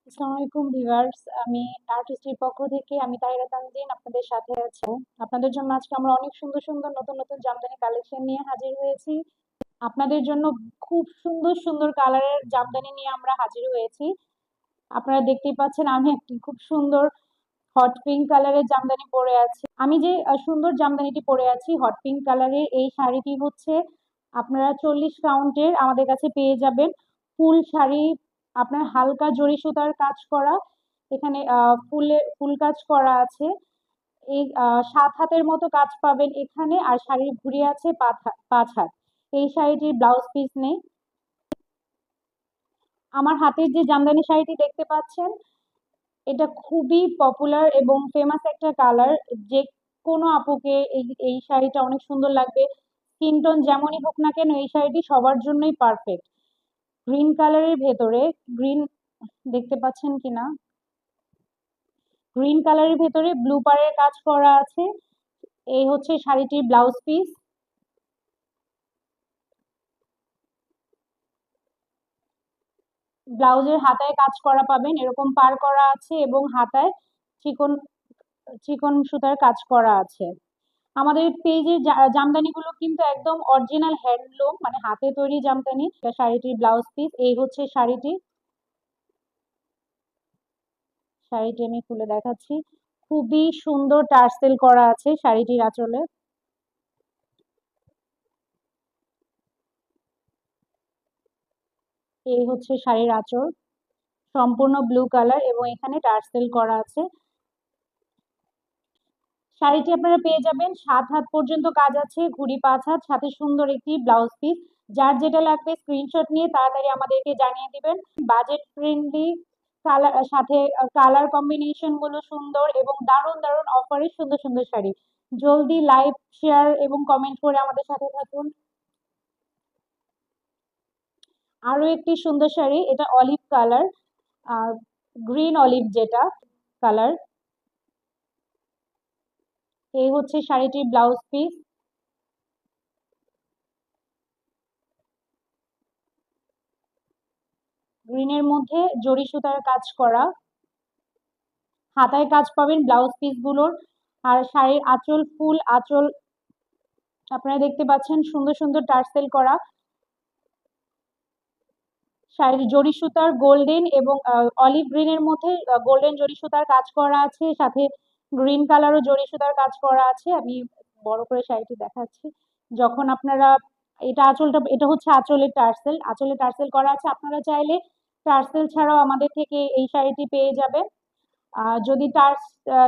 আসসালামু আলাইকুম ভিউয়ার্স। আমি আর্টিস্টের পক্ষ থেকে আমি তাহিরা তানজিন আপনাদের সাথে আছি। আপনাদের জন্য আজকে আমরা অনেক সুন্দর সুন্দর নতুন নতুন জামদানি কালেকশন নিয়ে হাজির হয়েছি। আপনাদের জন্য খুব সুন্দর সুন্দর কালারের জামদানি নিয়ে আমরা হাজির হয়েছি। আপনারা দেখতেই পাচ্ছেন আমি একটি খুব সুন্দর হট পিঙ্ক কালারের জামদানি পরে আছি। আমি যে সুন্দর জামদানিটি পরে আছি হট পিঙ্ক কালারের, এই শাড়িটি হচ্ছে আপনারা 40 কাউন্টের আমাদের কাছে পেয়ে যাবেন। ফুল শাড়ি, আপনার হালকা জরি সুতার কাজ করা, এখানে ফুল কাজ করা আছে। এই 7 হাতের মতো কাজ পাবেন এখানে, আর শাড়ির ঘুড়ি আছে 5 হাত। এই শাড়িটির ব্লাউজ পিস নেই। আমার হাতের যে জামদানি শাড়িটি দেখতে পাচ্ছেন, এটা খুবই পপুলার এবং ফেমাস একটা কালার। যে কোনো আপুকে এই শাড়িটা অনেক সুন্দর লাগবে। স্কিন টোন যেমনই হোক না কেন এই শাড়িটি সবার জন্যই পারফেক্ট। গ্রিন কালারের ভেতরে, গ্রিন দেখতে পাচ্ছেন কিনা, গ্রিন কালারের ভেতরে ব্লু পাড়ের কাজ করা আছে। এই হচ্ছে শাড়িটির ব্লাউজ পিস। ব্লাউজের হাতায় কাজ করা পাবেন, এরকম পার করা আছে এবং হাতায় চিকন চিকন সুতার কাজ করা আছে। আমাদের পেজের জামদানিগুলো কিন্তু একদম অরিজিনাল হ্যান্ডলুম, মানে হাতে তৈরি জামদানি। শাড়িটির ব্লাউজ পিস, এই হচ্ছে শাড়িটি। শাড়িটি আমি খুলে দেখাচ্ছি। খুবই সুন্দর টার্সেল করা আছে শাড়িটির আঁচলে। এই হচ্ছে শাড়ির আঁচল, সম্পূর্ণ ব্লু কালার এবং এখানে টার্সেল করা আছে। শাড়িটি আপনারা পেয়ে যাবেন 7 হাত পর্যন্ত কাজ আছে, ঘুড়ি 5 হাত, সাথে সুন্দর একটি ব্লাউজ পিস। যার যেটা লাগবে স্ক্রিনশট নিয়ে তাড়াতাড়ি আমাদেরকে জানিয়ে দিবেন। বাজেট ফ্রেন্ডলি কালার, সাথে কালার কম্বিনেশন গুলো সুন্দর এবং দারুণ দারুণ অফারে সুন্দর সুন্দর শাড়ি। জলদি লাইক, শেয়ার এবং কমেন্ট করে আমাদের সাথে থাকুন। আরো একটি সুন্দর শাড়ি, এটা অলিভ কালার, গ্রিন অলিভ যেটা কালার। এই হচ্ছে শাড়িটির ব্লাউজ পিস। গ্রিনের মধ্যে জরি সুতার কাজ করা, হাতায় কাজ পাবেন ব্লাউজ পিস গুলোর। আর শাড়ির আঁচল, ফুল আঁচল আপনারা দেখতে পাচ্ছেন, সুন্দর সুন্দর টার্সেল করা। শাড়ির জরি সুতার গোল্ডেন এবং অলিভ গ্রিনের মধ্যে গোল্ডেন জরি সুতার কাজ করা আছে, সাথে গ্রিন কালারও জরি সুতার কাজ করা আছে। আমি বড় করে শাড়িটি দেখাচ্ছি। যখন আপনারা, এটা আঁচলটা, এটা হচ্ছে আঁচলের টার্সেল, আঁচলে টার্সেল করা আছে। আপনারা চাইলে টার্সেল ছাড়াও আমাদের থেকে এই শাড়িটি পেয়ে যাবেন। যদি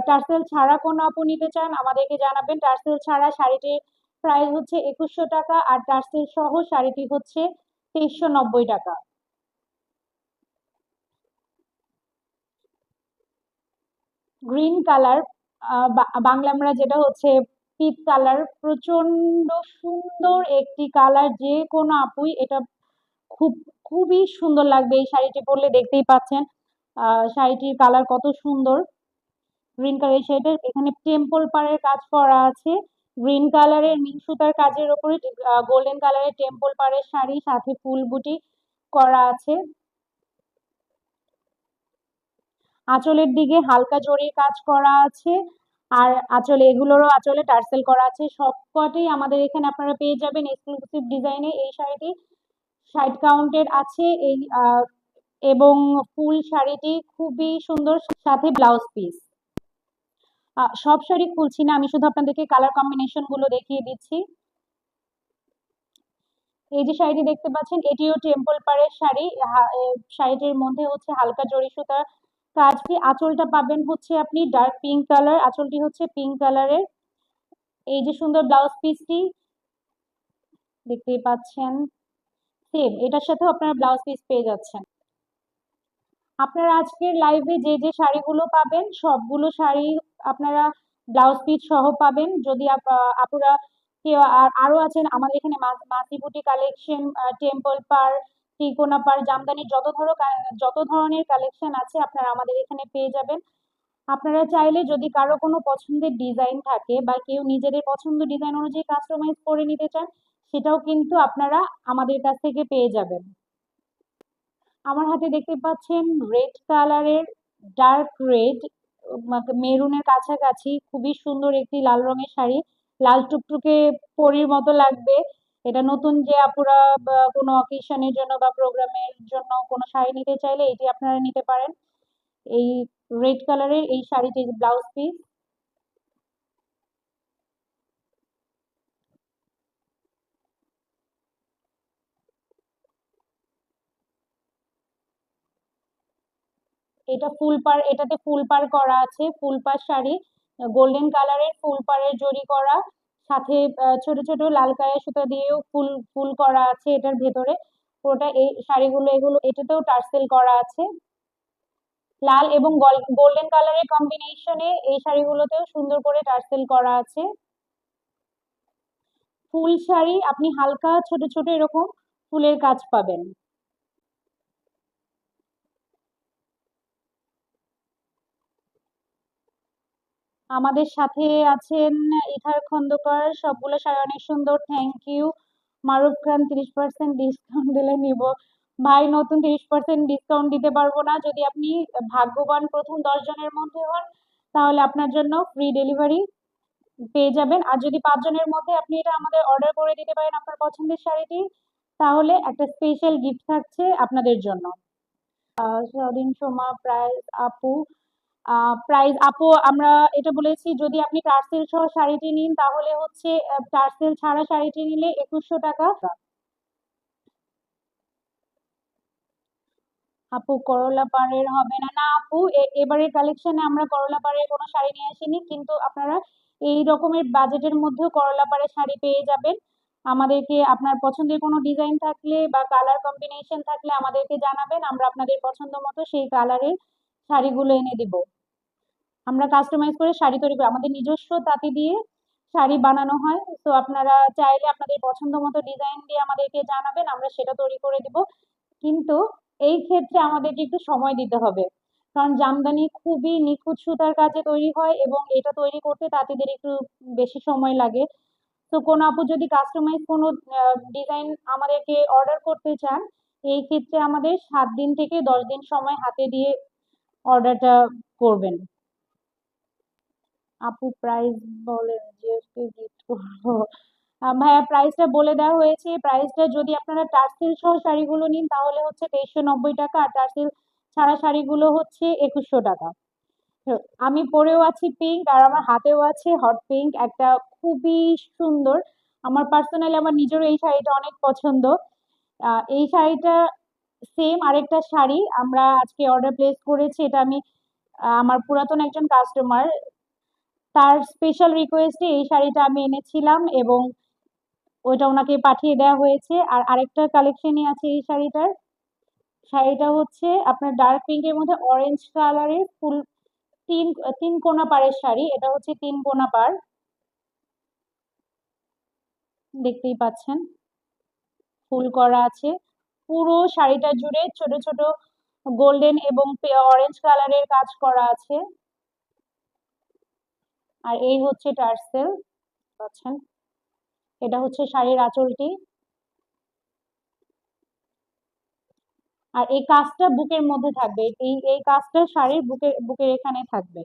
টার্সেল ছাড়া কোনো আপু নিতে চান আমাদেরকে জানাবেন। টার্সেল ছাড়া শাড়িটির প্রাইস হচ্ছে 2100 টাকা, আর টার্সেল সহ শাড়িটি হচ্ছে 2390 টাকা। গ্রিন কালার, বাংলা আমরা যেটা হচ্ছে পিচ কালার, প্রচন্ড সুন্দর একটি কালার। যে কোনো আপুই এটা খুব খুবই সুন্দর লাগবে এই শাড়িটি পরলে, দেখতেই পাচ্ছেন শাড়িটির কালার কত সুন্দর। গ্রিন কালার শাড়িটার এখানে টেম্পল পাড়ের কাজ করা আছে। গ্রিন কালারের মিন সুতার কাজের উপরে গোল্ডেন কালারের টেম্পল পাড়ের শাড়ি, সাথে ফুল বুটি করা আছে। আঁচলের দিকে হালকা জরির কাজ করা আছে, আর আঁচলে, এগুলোরও আঁচলে টার্সেল করা আছে। সবকটাই আমাদের এখানে আপনারা পেয়ে যাবেন এক্সক্লুসিভ ডিজাইনে। এই শাড়িটি 60 কাউন্টের আছে, এই এবং ফুল শাড়িটি খুবই সুন্দর, সাথে ব্লাউজ পিস। সব শাড়ি খুলছি না, আমি শুধু আপনাদেরকে কালার কম্বিনেশন গুলো দেখিয়ে দিচ্ছি। এই যে শাড়িটি দেখতে পাচ্ছেন, এটিও টেম্পল পাড়ের শাড়ি। শাড়িটির মধ্যে হচ্ছে হালকা জরি সুতার কাজ। আঁচলটা পাবেন হচ্ছে আপনি ডার্ক পিঙ্ক কালার, আঁচলটি হচ্ছে পিঙ্ক কালারের। এই যে সুন্দর ব্লাউজ পিসটি দেখতেই পাচ্ছেন, সেম এটার সাথেও আপনারা ব্লাউজ পিস পেয়ে যাচ্ছেন। আপনারা আজকের লাইভে যে যে শাড়িগুলো পাবেন সবগুলো শাড়ি আপনারা ব্লাউজ পিস সহ পাবেন। যদি আপুরা কেউ আরো আছেন আমাদের এখানে, মাসি বুটি কালেকশন, টেম্পল পার, ত্রিকোণা পার, জামদানি, যত ধরনের কালেকশন আছে আপনারা আমাদের এখানে পেয়ে যাবেন। আপনারা চাইলে যদি কারো কোনো পছন্দের ডিজাইন থাকে বা কেউ নিজেদের পছন্দ ডিজাইন অনুযায়ী কাস্টমাইজ করে নিতে চান, সেটাও কিন্তু আপনারা আমাদের কাছ থেকে পেয়ে যাবেন। আমার হাতে দেখতে পাচ্ছেন রেড কালারের, ডার্ক রেড, মেরুনের কাছাকাছি খুবই সুন্দর একটি লাল রঙের শাড়ি। লাল টুকটুকে পরীর মতো লাগবে। এটা নতুন যে আপুরা বা কোনো অকেশনের জন্য বা প্রোগ্রামের জন্য কোনো শাড়ি নিতে চাইলে এটি আপনারা নিতে পারেন। এই রেড কালারের এই শাড়িটির ব্লাউজ পিস। এটা ফুল পাড়, এটাতে ফুল পাড় করা আছে, ফুল পাড় শাড়ি, গোল্ডেন কালারের ফুল পাড়ের জড়ি করা, সাথে ছোট ছোট লাল কালার সুতা দিয়েও ফুল ফুল করা আছে এটার ভেতরে। পুরোটা এই শাড়িগুলো, এগুলো এটাতেও টার্সেল করা আছে। লাল এবং গোল্ডেন কালারের কম্বিনেশনে এই শাড়িগুলোতেও সুন্দর করে টার্সেল করা আছে। ফুল শাড়ি, আপনি হালকা ছোট ছোট এরকম ফুলের কাজ পাবেন। আমাদের সাথে আছেন ইথার খন্দকার। সবগুলো শাড়ি অনেক সুন্দর, thank you. Maruf Khan 30% discount দিলে নিব। ভাই নতুন 30% ডিসকাউন্ট দিতে পারবো না। যদি আপনি ভাগ্যবান প্রথম 10 জনের মধ্যে হন তাহলে আপনার জন্য ফ্রি ডেলিভারি পেয়ে যাবেন। আর যদি 5 জনের মধ্যে আপনি এটা আমাদের অর্ডার করে দিতে পারেন আপনার পছন্দের শাড়িটি, তাহলে একটা স্পেশাল গিফট থাকছে আপনাদের জন্য। স্বাধীন সোমা, প্রাইস আপু, আমরা এটা বলেছি যদি আপনি টার্সেল সহ শাড়িটি নিন তাহলে হচ্ছে টার্সেল ছাড়া শাড়িটি নিলে 2100 টাকা। আপু করলা পাড়ের হবে না, না আপু, এবারের কালেকশনে আমরা করলা পাড়ের কোনো শাড়ি নিয়ে আসিনি, কিন্তু আপনারা এই রকমের বাজেটের মধ্যেও করলা পাড়ের শাড়ি পেয়ে যাবেন। আমাদেরকে আপনার পছন্দের কোনো ডিজাইন থাকলে বা কালার কম্বিনেশন থাকলে আমাদেরকে জানাবেন, আমরা আপনাদের পছন্দ মতো সেই কালারের শাড়িগুলো এনে দিব। আমরা কাস্টমাইজ করে শাড়ি তৈরি করি, আমাদের নিজস্ব তাঁতি দিয়ে শাড়ি বানানো হয়। তো আপনারা চাইলে আপনাদের পছন্দ মতো ডিজাইন দিয়ে আমাদেরকে জানাবেন, আমরা সেটা তৈরি করে দিব। কিন্তু এই ক্ষেত্রে আমাদেরকে একটু সময় দিতে হবে, কারণ জামদানি খুবই নিখুঁত সুতার কাজে তৈরি হয় এবং এটা তৈরি করতে তাঁতিদের একটু বেশি সময় লাগে। তো কোনো আপু যদি কাস্টমাইজ কোনো ডিজাইন আমাদেরকে অর্ডার করতে চান, এই ক্ষেত্রে আমাদের 7 দিন থেকে 10 দিন সময় হাতে দিয়ে অর্ডারটা করবেন। আপু প্রাইস বলেন, জিএসটি গিফট করবো। ভাইয়া প্রাইসটা বলে দেওয়া হয়েছে। প্রাইসটা যদি আপনারা টার্সেল সহ শাড়িগুলো নিন তাহলে হচ্ছে 2390 টাকা, আর টার্সেল ছাড়া শাড়িগুলো হচ্ছে 2100 টাকা। তো আমি পরেও আছি পিঙ্ক, আর আমার হাতেও আছে হট পিঙ্ক, একটা খুবই সুন্দর। আমার পার্সোনালি আমার নিজেরও এই শাড়িটা অনেক পছন্দ। এই শাড়িটা সেম আরেকটা শাড়ি আমরা আজকে অর্ডার প্লেস করেছি। এটা আমি আমার পুরাতন একজন কাস্টমার, তার স্পেশাল রিকোয়েস্টে এই শাড়িটা আমি এনেছিলাম এবং ওইটা ওনাকে পাঠিয়ে দেওয়া হয়েছে। আর আরেকটা কালেকশনই আছে এই শাড়িটার। শাড়িটা হচ্ছে আপনার ডার্ক পিঙ্কের মধ্যে অরেঞ্জ কালারের ফুল, তিন তিন কোনা পাড়ের শাড়ি। এটা হচ্ছে 3 কোনা পাড়, দেখতেই পাচ্ছেন ফুল করা আছে। পুরো শাড়িটা জুড়ে ছোট ছোট গোল্ডেন এবং অরেঞ্জ কালারের কাজ করা আছে। আর এই হচ্ছে টার্সেল, পাচ্ছেন। এটা হচ্ছে শাড়ির আঁচলটি। আর এই কাজটা বুকের মধ্যে থাকবে, এই এই কাজটা শাড়ির বুকের এখানে থাকবে।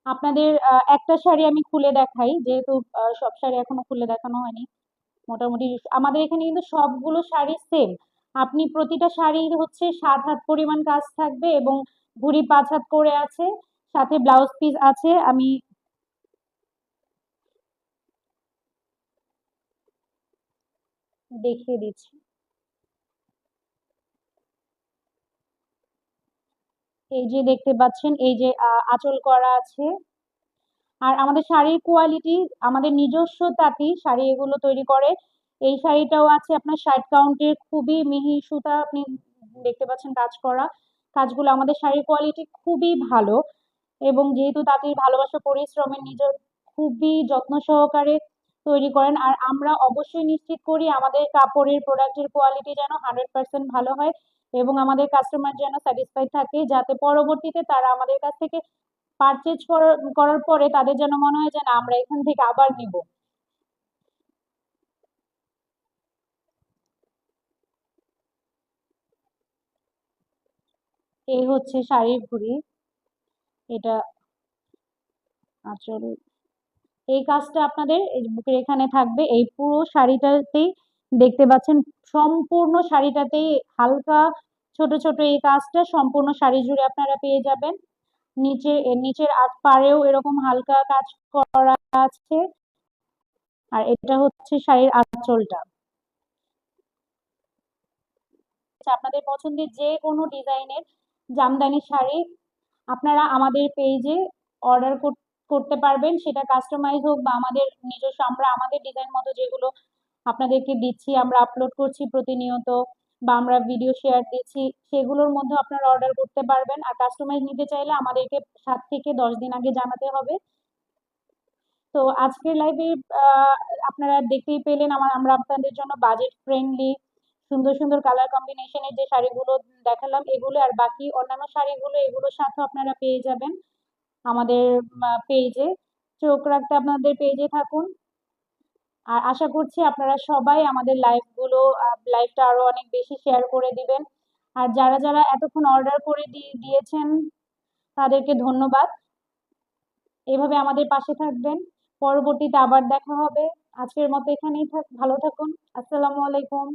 আপনাদের একটা শাড়ি আমি খুলে দেখাই, যেহেতু সব শাড়ি এখনো খুলে দেখানো হয়নি। মোটামুটি আমাদের এখানে কিন্তু সবগুলো শাড়ি সেম। আপনি প্রতিটা শাড়ির হচ্ছে 7 হাত পরিমাণ কাজ থাকবে এবং ভুঁড়ি 5 হাত করে আছে, সাথে ব্লাউজ পিস আছে। আমি দেখিয়ে দিচ্ছি। এই যে দেখতে পাচ্ছেন, এই যে আঁচল করা আছে। আর আমাদের শাড়ির কোয়ালিটি, আমাদের নিজস্ব তাঁতি শাড়ি এগুলো তৈরি করে। এই শাড়িটাও আছে আপনার 60 কাউন্টের, খুবই মিহি সুতা, আপনি দেখতে পাচ্ছেন কাজ করা। কাজগুলো আমাদের শাড়ির কোয়ালিটি খুবই ভালো এবং যেহেতু তাঁতির ভালোবাসা পরিশ্রমের নিজ খুবই যত্ন সহকারে তৈরি করেন। আর আমরা অবশ্যই নিশ্চিত করি আমাদের কাপড়ের প্রোডাক্টের কোয়ালিটি যেন 100% ভালো হয় এবং আমাদের কাস্টমার যেন স্যাটিসফাইড থাকে, যাতে পরবর্তীতে তারা আমাদের কাছ থেকে পারচেজ করার পরে তাদের যেন মনে হয় যে না, আমরা এখান থেকে আবার নিব। এই হচ্ছে শাড়ির ঘুড়ি, এটা আঁচল। এই কাজটা আপনাদের এই যে বুকের এখানে থাকবে, এই পুরো শাড়িটাতেই দেখতে পাচ্ছেন, সম্পূর্ণ শাড়িটাতেই হালকা ছোট ছোট এই কাজটা সম্পূর্ণ শাড়ি জুড়ে আপনারা পেয়ে যাবেন। নিচের পাড়েও এরকম হালকা কাজ করা আছে। আর এটা হচ্ছে শাড়ির আঁচলটা। আপনাদের পছন্দের যে কোনো ডিজাইনের জামদানি শাড়ি আপনারা আমাদের পেজে অর্ডার করতে পারবেন, সেটা কাস্টমাইজ হোক বা আমাদের নিজস্ব, আমরা আমাদের ডিজাইন মতো যেগুলো আপনাদেরকে দিচ্ছি, আমরা আপলোড করছি প্রতিনিয়ত, বা আমরা ভিডিও শেয়ার দিচ্ছি, সেগুলোর মধ্যে আপনারা অর্ডার করতে পারবেন। আর কাস্টমাইজ নিতে চাইলে আমাদেরকে 7 থেকে 10 দিন আগে জানাতে হবে। তো আজকের লাইভে আপনারা দেখতেই পেলেন আমরা আপনাদের জন্য বাজেট ফ্রেন্ডলি সুন্দর সুন্দর কালার কম্বিনেশনের যে শাড়িগুলো দেখালাম এগুলো, আর বাকি অন্যান্য শাড়িগুলো এগুলোর সাথে আপনারা পেয়ে যাবেন আমাদের পেজে। চোখ রাখতে আপনাদের পেজে থাকুন। আর আশা করছি আপনারা সবাই আমাদের লাইভটা আরো অনেক বেশি শেয়ার করে দিবেন। আর যারা যারা এতক্ষণ অর্ডার করে দিয়েছেন তাদেরকে ধন্যবাদ। এভাবে আমাদের পাশে থাকবেন। পরবর্তীতে আবার দেখা হবে। আজকের মতো এখানেই ভালো থাকুন। আসসালামু আলাইকুম।